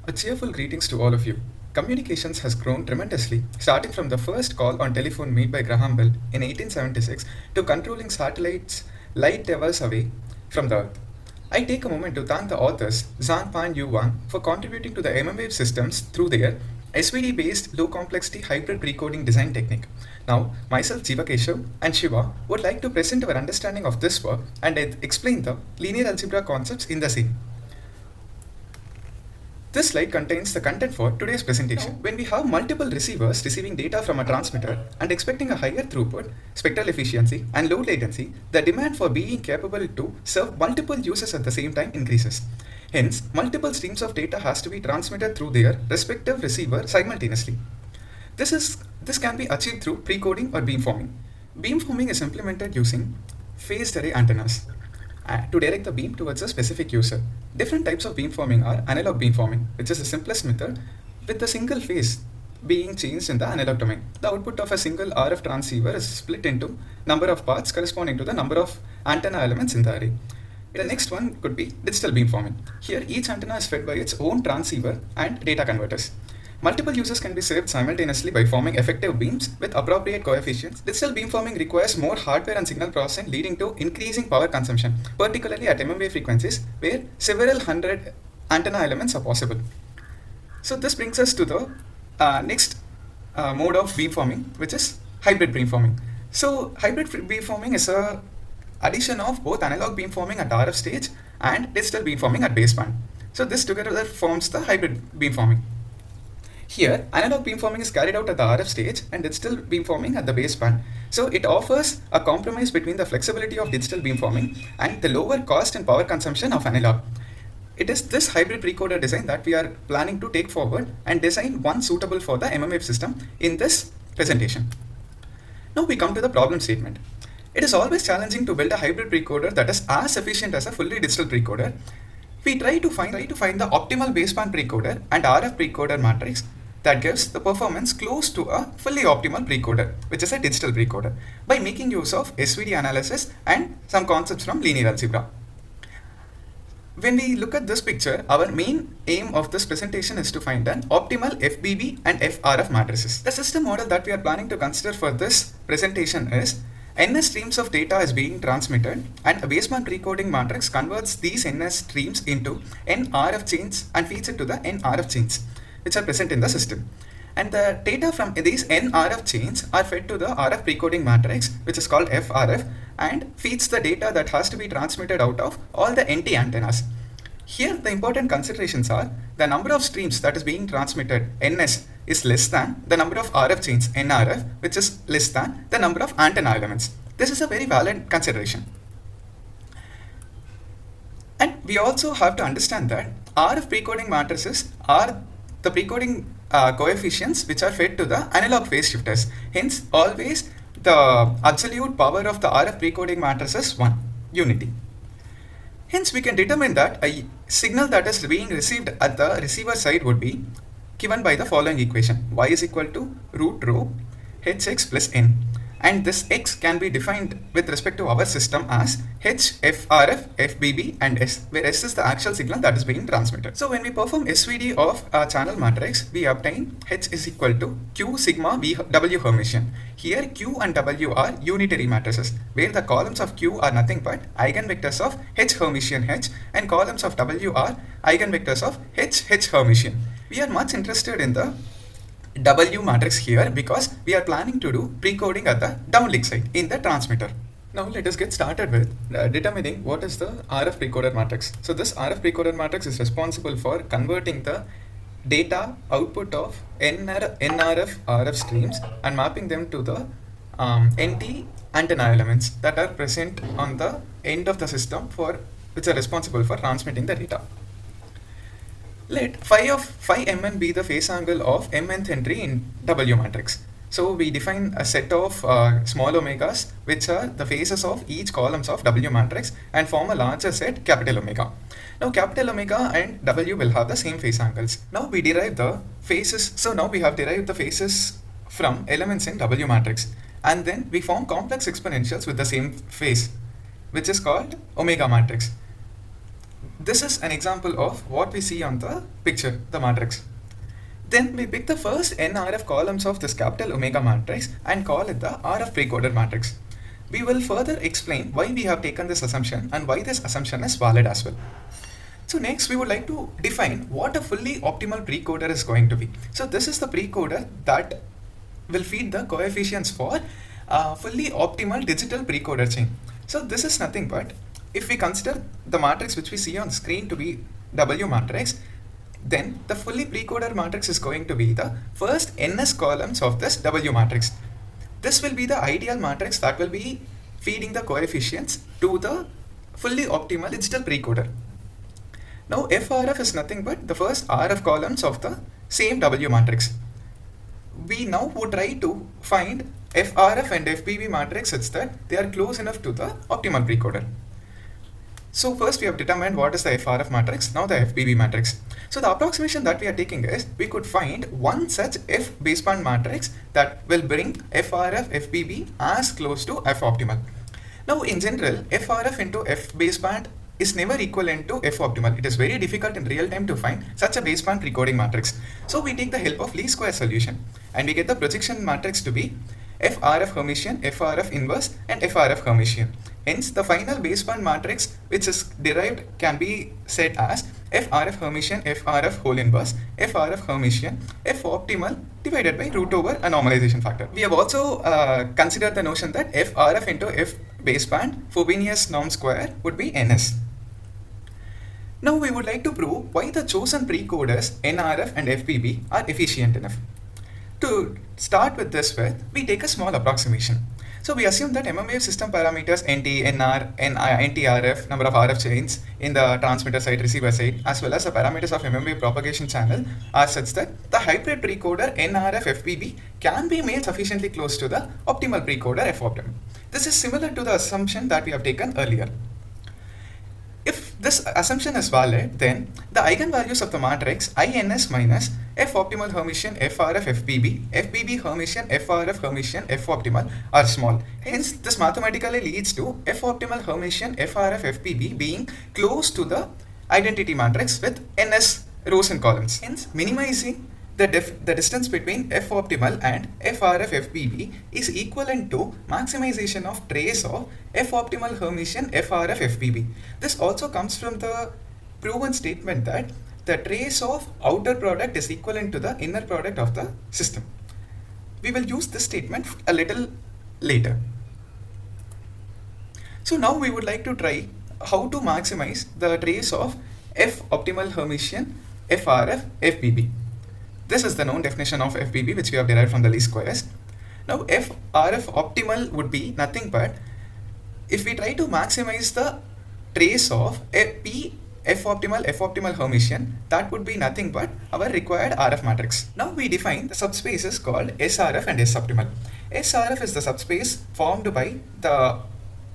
A cheerful greetings to all of you. Communications has grown tremendously, starting from the first call on telephone made by Graham Bell in 1876 to controlling satellites light years away from the Earth. I take a moment to thank the authors Zhang Pan Yu Wang for contributing to the MM-Wave systems through their SVD-based low complexity hybrid precoding design technique. Now, myself Jiva Keshav and Shiva would like to present our understanding of this work and explain the linear algebra concepts in the same. This slide contains the content for today's presentation. When we have multiple receivers receiving data from a transmitter and expecting a higher throughput, spectral efficiency, and low latency, the demand for being capable to serve multiple users at the same time increases. Hence, multiple streams of data has to be transmitted through their respective receiver simultaneously. This can be achieved through precoding or beamforming. Beamforming is implemented using phased array antennas to direct the beam towards a specific user. Different types of beamforming are analog beamforming, which is the simplest method with a single phase being changed in the analog domain. The output of a single RF transceiver is split into number of parts corresponding to the number of antenna elements in the array. The next one could be digital beamforming. Here each antenna is fed by its own transceiver and data converters. Multiple users can be served simultaneously by forming effective beams with appropriate coefficients. Digital beamforming requires more hardware and signal processing, leading to increasing power consumption, particularly at MM wave frequencies where several hundred antenna elements are possible. So this brings us to the next mode of beamforming, which is hybrid beamforming. So hybrid beamforming is a addition of both analog beamforming at RF stage and digital beamforming at baseband. So this together forms the hybrid beamforming. Here, analog beamforming is carried out at the RF stage and digital beamforming at the baseband. So it offers a compromise between the flexibility of digital beamforming and the lower cost and power consumption of analog. It is this hybrid precoder design that we are planning to take forward and design one suitable for the MMF system in this presentation. Now we come to the problem statement. It is always challenging to build a hybrid precoder that is as efficient as a fully digital precoder. We try to find the optimal baseband precoder and RF precoder matrix that gives the performance close to a fully optimal precoder, which is a digital precoder, by making use of SVD analysis and some concepts from linear algebra. When we look at this picture, our main aim of this presentation is to find an optimal FBB and FRF matrices. The system model that we are planning to consider for this presentation is NS streams of data is being transmitted and a baseband precoding matrix converts these NS streams into N RF chains and feeds it to the N RF chains, which are present in the system. And the data from these N RF chains are fed to the RF precoding matrix, which is called FRF, and feeds the data that has to be transmitted out of all the NT antennas. Here the important considerations are the number of streams that is being transmitted, NS, is less than the number of RF chains, NRF, which is less than the number of antenna elements. This is a very valid consideration. And we also have to understand that RF precoding matrices are the precoding coefficients which are fed to the analog phase shifters. Hence, always the absolute power of the RF precoding matrix is 1, unity. Hence, we can determine that a signal that is being received at the receiver side would be given by the following equation. Y is equal to root rho hx plus n. And this x can be defined with respect to our system as H, FRF, FBB and S, where S is the actual signal that is being transmitted. So when we perform SVD of a channel matrix, we obtain H is equal to Q sigma V W Hermitian. Here Q and W are unitary matrices, where the columns of Q are nothing but eigenvectors of H Hermitian H and columns of W are eigenvectors of H Hermitian. We are much interested in the W matrix here because we are planning to do precoding at the downlink side in the transmitter. Now let us get started with determining what is the RF precoder matrix. So this RF precoder matrix is responsible for converting the data output of NRF RF streams and mapping them to the NT antenna elements that are present on the end of the system which are responsible for transmitting the data. Let phi of phi mn be the phase angle of mnth entry in W matrix. So we define a set of small omegas which are the phases of each columns of W matrix and form a larger set capital omega. Now capital omega and W will have the same phase angles. Now we derive the phases. So now we have derived the phases from elements in W matrix, and then we form complex exponentials with the same phase, which is called omega matrix. this is an example of what we see on the picture, the matrix. Then we pick the first n RF columns of this capital omega matrix and call it the RF precoded matrix. We will further explain why we have taken this assumption and why this assumption is valid as well. So next we would like to define what a fully optimal precoder is going to be. So this is the precoder that will feed the coefficients for fully optimal digital precoder chain. So this is nothing but, if we consider the matrix which we see on screen to be W matrix, then the fully precoder matrix is going to be the first ns columns of this W matrix. This will be the ideal matrix that will be feeding the coefficients to the fully optimal digital precoder. Now FRF is nothing but the first RF columns of the same W matrix. We now would try to find FRF and FBB matrix such that they are close enough to the optimal precoder. So first we have determined what is the FRF matrix, now the FBB matrix. So the approximation that we are taking is, we could find one such F baseband matrix that will bring FRF, FBB as close to F optimal. Now in general, FRF into F baseband is never equivalent to F optimal. It is very difficult in real time to find such a baseband precoding matrix. So we take the help of least square solution and we get the projection matrix to be FRF Hermitian, FRF inverse and FRF Hermitian. Hence the final baseband matrix which is derived can be said as FRF Hermitian, FRF whole inverse, FRF Hermitian, F optimal divided by root over a normalization factor. We have also considered the notion that FRF into F baseband Frobenius norm square would be NS. Now we would like to prove why the chosen precoders NRF and FBB are efficient enough. To start with this with, we take a small approximation. So we assume that mmWave system parameters NT, NR, NTRF, number of RF chains in the transmitter side, receiver side, as well as the parameters of mmWave propagation channel are such that the hybrid precoder NRF FBB can be made sufficiently close to the optimal precoder F optimal. This is similar to the assumption that we have taken earlier. If this assumption is valid, then the eigenvalues of the matrix INS minus F optimal Hermitian FRF FBB, FBB Hermitian FRF Hermitian F optimal are small. Hence, this mathematically leads to F optimal Hermitian FRF FBB being close to the identity matrix with NS rows and columns. Hence, minimizing the distance between F optimal and FRF FBB is equivalent to maximization of trace of F optimal Hermitian FRF FBB. This also comes from the proven statement that the trace of outer product is equivalent to the inner product of the system. We will use this statement a little later. So now we would like to try how to maximize the trace of F optimal Hermitian FRF FBB. This is the known definition of FBB which we have derived from the least squares. Now FRF optimal would be nothing but, if we try to maximize the trace of F optimal Hermitian, that would be nothing but our required RF matrix. Now we define the subspaces called SRF and S optimal. SRF is the subspace formed by the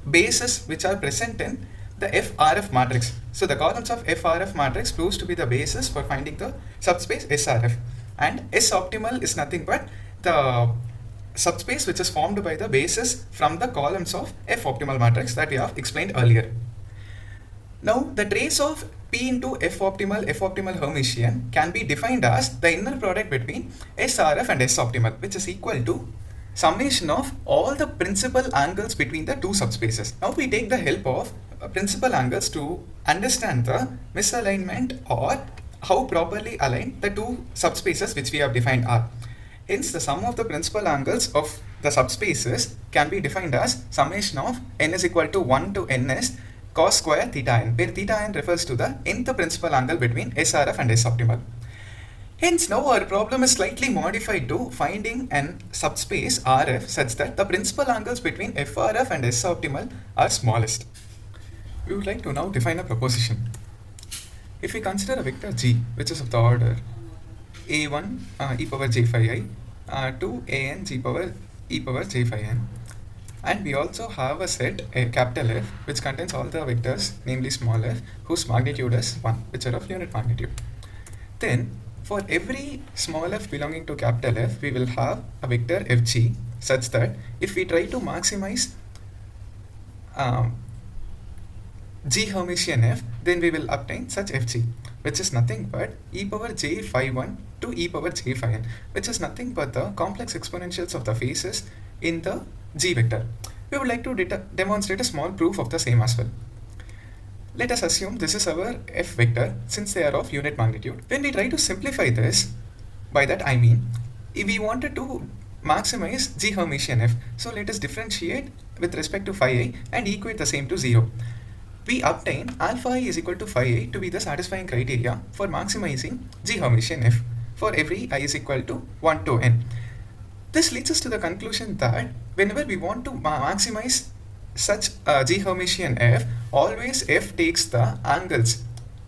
bases which are present in the FRF matrix. So the columns of FRF matrix proves to be the basis for finding the subspace SRF. And S optimal is nothing but the subspace which is formed by the basis from the columns of F optimal matrix that we have explained earlier. Now the trace of P into F optimal Hermitian can be defined as the inner product between SRF and S optimal, which is equal to summation of all the principal angles between the two subspaces. Now we take the help of principal angles to understand the misalignment or how properly aligned the two subspaces which we have defined are. Hence the sum of the principal angles of the subspaces can be defined as summation of n is equal to 1 to ns cos square theta n, where theta n refers to the nth principal angle between SRF and S optimal. Hence now our problem is slightly modified to finding an subspace RF such that the principal angles between FRF and S optimal are smallest. We would like to now define a proposition. If we consider a vector G which is of the order a1 e power j5i to an g power e power j5n, and we also have a set a capital F which contains all the vectors, namely small f, whose magnitude is 1, which are of unit magnitude. Then for every small f belonging to capital F, we will have a vector fg such that if we try to maximize G Hermitian f, then we will obtain such fg, which is nothing but e power j51 to e power j5n, which is nothing but the complex exponentials of the phases in the G vector. We would like to demonstrate a small proof of the same as well. Let us assume this is our f vector since they are of unit magnitude. When we try to simplify this, by that I mean, if we wanted to maximize G Hermitian f, so let us differentiate with respect to phi I and equate the same to 0. We obtain alpha I is equal to phi I to be the satisfying criteria for maximizing G Hermitian f for every I is equal to 1 to n. This leads us to the conclusion that whenever we want to maximize such G Hermitian f, always f takes the angles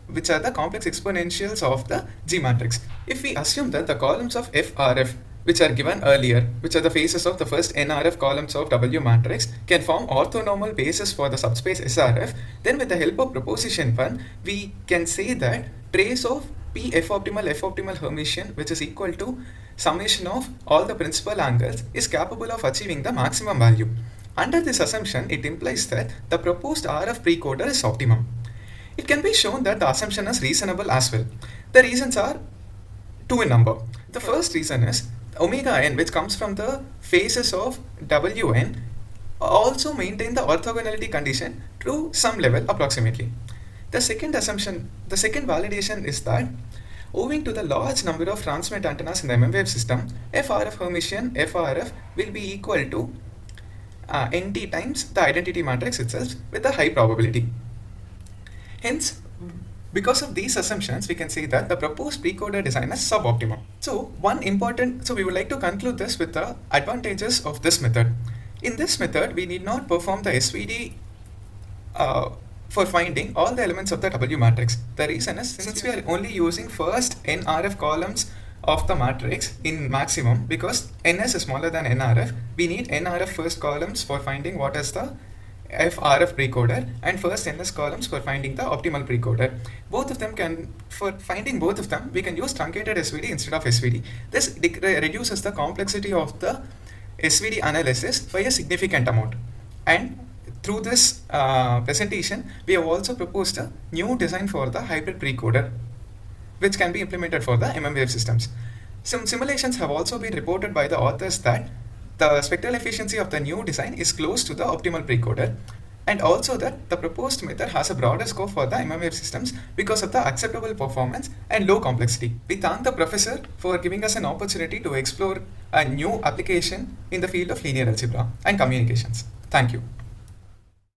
which are the complex exponentials of the G matrix. If we assume that the columns of FRF which are given earlier, which are the faces of the first NRF columns of W matrix, can form orthonormal bases for the subspace SRF, then with the help of proposition 1, we can say that trace of P F optimal Hermitian, which is equal to summation of all the principal angles, is capable of achieving the maximum value. Under this assumption, it implies that the proposed RF precoder is optimum. It can be shown that the assumption is reasonable as well. The reasons are two in number. The first reason is omega n, which comes from the phases of Wn, also maintain the orthogonality condition to some level approximately. The second validation is that owing to the large number of transmit antennas in the MM-wave system, FRF Hermitian FRF will be equal to NT times the identity matrix itself with a high probability. Hence, because of these assumptions, we can say that the proposed precoder design is suboptimal. So we would like to conclude this with the advantages of this method. In this method, we need not perform the SVD for finding all the elements of the W matrix. The reason is, since we are only using first NRF columns of the matrix in maximum, because NS is smaller than NRF, we need NRF first columns for finding what is the FRF precoder and first NS columns for finding the optimal precoder. For finding both of them, we can use truncated SVD instead of SVD. This reduces the complexity of the SVD analysis by a significant amount. And through this presentation, we have also proposed a new design for the hybrid precoder, which can be implemented for the MM-wave systems. Some simulations have also been reported by the authors that the spectral efficiency of the new design is close to the optimal precoder, and also that the proposed method has a broader scope for the MM-wave systems because of the acceptable performance and low complexity. We thank the professor for giving us an opportunity to explore a new application in the field of linear algebra and communications. Thank you.